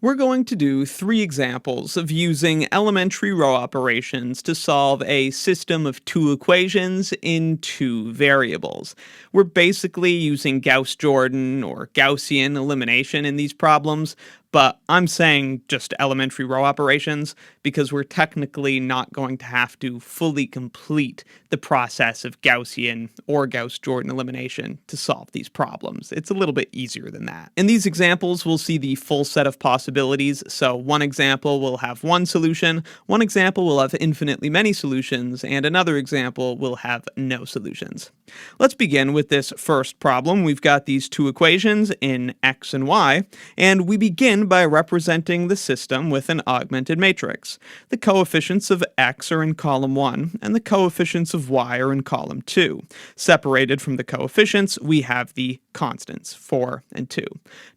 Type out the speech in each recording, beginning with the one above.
We're going to do 3 examples of using elementary row operations to solve a system of 2 equations in 2 variables. We're basically using Gauss-Jordan or Gaussian elimination in these problems, but I'm saying just elementary row operations because we're technically not going to have to fully complete the process of Gaussian or Gauss-Jordan elimination to solve these problems. It's a little bit easier than that. In these examples, we'll see the full set of possibilities. So one example will have one solution, one example will have infinitely many solutions, and another example will have no solutions. Let's begin with this first problem. We've got these 2 equations in x and y, and we begin by representing the system with an augmented matrix. The coefficients of x are in column 1, and the coefficients of y are in column 2. Separated from the coefficients, we have the constants, 4 and 2.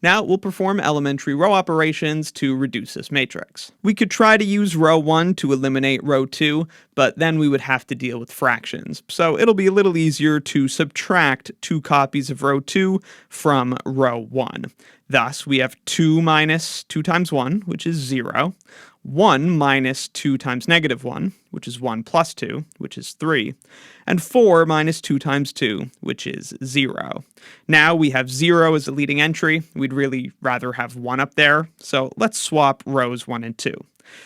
Now we'll perform elementary row operations to reduce this matrix. We could try to use row 1 to eliminate row 2, but then we would have to deal with fractions. So it'll be a little easier to subtract 2 copies of row 2 from row 1. Thus, we have 2 minus 2 times 1, which is 0. 1 minus 2 times negative 1, which is 1 plus 2, which is 3. And 4 minus 2 times 2, which is 0. Now we have 0 as a leading entry. We'd really rather have 1 up there, so let's swap rows 1 and 2.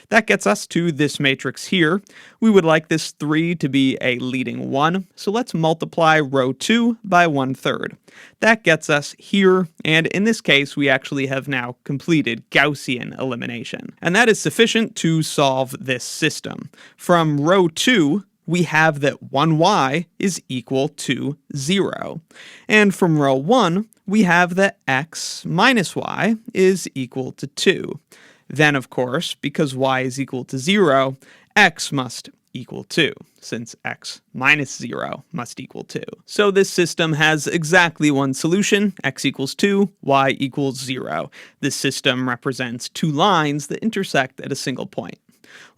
That gets us to this matrix here. We would like this 3 to be a leading 1, so let's multiply row 2 by 1/3. That gets us here, and in this case we actually have now completed Gaussian elimination. And that is sufficient to solve this system. From row 2, we have that 1y is equal to 0. And from row 1, we have that x minus y is equal to 2. Then, of course, because y is equal to 0, x must equal 2, since x minus 0 must equal 2. So this system has exactly one solution, x equals 2, y equals 0. This system represents 2 lines that intersect at a single point.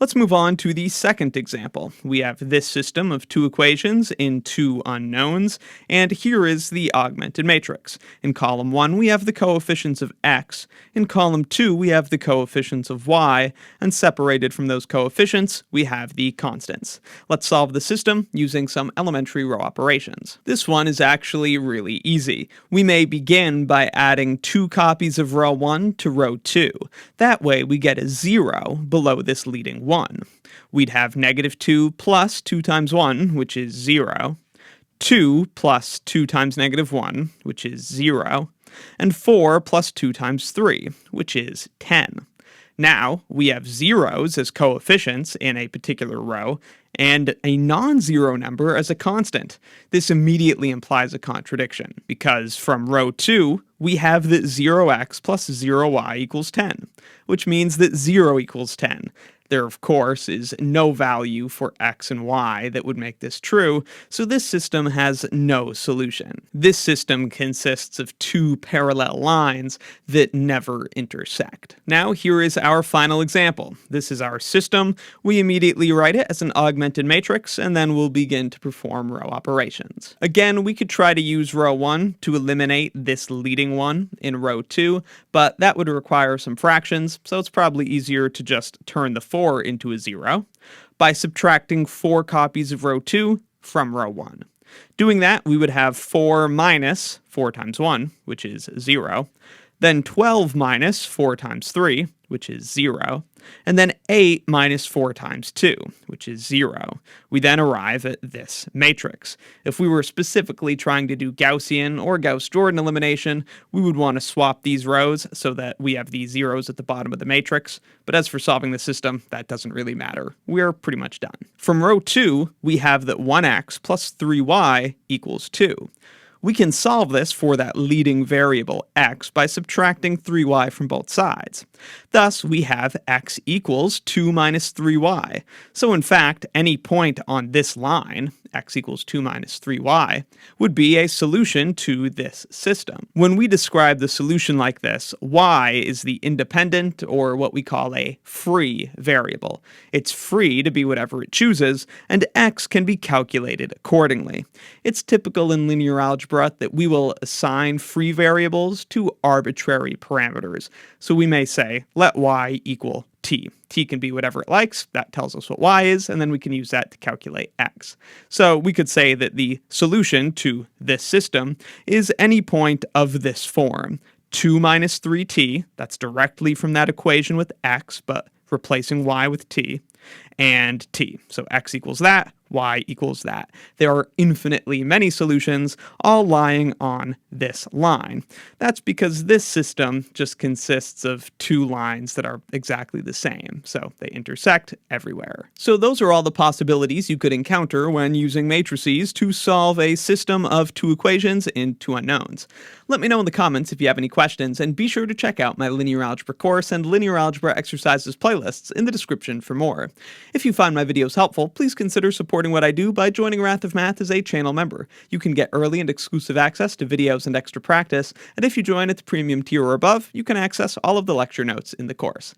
Let's move on to the second example. We have this system of 2 equations in 2 unknowns, and here is the augmented matrix. In column 1, we have the coefficients of x. In column 2, we have the coefficients of y, and separated from those coefficients, we have the constants. Let's solve the system using some elementary row operations. This one is actually really easy. We may begin by adding 2 copies of row 1 to row 2. That way, we get a 0 below this leading 1. We'd have negative 2 plus 2 times 1, which is 0, 2 plus 2 times negative 1, which is 0, and 4 plus 2 times 3, which is 10. Now, we have zeros as coefficients in a particular row, and a non-zero number as a constant. This immediately implies a contradiction, because from row 2, we have that 0x plus 0y equals 10, which means that 0 equals 10. There, of course, is no value for x and y that would make this true, so this system has no solution. This system consists of 2 parallel lines that never intersect. Now, here is our final example. This is our system. We immediately write it as an augmented matrix, and then we'll begin to perform row operations. Again, we could try to use row 1 to eliminate this leading one in row 2, but that would require some fractions, so it's probably easier to just turn the 4 into a 0 by subtracting 4 copies of row 2 from row 1. Doing that, we would have 4 minus 4 times 1, which is 0, then 12 minus 4 times 3, which is 0, and then 8 minus 4 times 2, which is 0. We then arrive at this matrix. If we were specifically trying to do Gaussian or Gauss-Jordan elimination, we would want to swap these rows so that we have these zeros at the bottom of the matrix, but as for solving the system, that doesn't really matter. We're pretty much done. From row 2, we have that 1x plus 3y equals 2. We can solve this for that leading variable x by subtracting 3y from both sides. Thus, we have x equals 2 minus 3y. So in fact, any point on this line, x equals 2 minus 3y, would be a solution to this system. When we describe the solution like this, y is the independent, or what we call a free variable. It's free to be whatever it chooses, and x can be calculated accordingly. It's typical in linear algebra that we will assign free variables to arbitrary parameters. So we may say, let y equal t. T can be whatever it likes, that tells us what y is, and then we can use that to calculate x. So we could say that the solution to this system is any point of this form. 2 minus 3t, that's directly from that equation with x, but replacing y with t, and t. So x equals that, y equals that. There are infinitely many solutions, all lying on this line. That's because this system just consists of two lines that are exactly the same, so they intersect everywhere. So those are all the possibilities you could encounter when using matrices to solve a system of two equations in two unknowns. Let me know in the comments if you have any questions, and be sure to check out my linear algebra course and linear algebra exercises playlists in the description for more. If you find my videos helpful, please consider supporting what I do by joining Wrath of Math as a channel member. You can get early and exclusive access to videos and extra practice, and if you join at the premium tier or above, you can access all of the lecture notes in the course.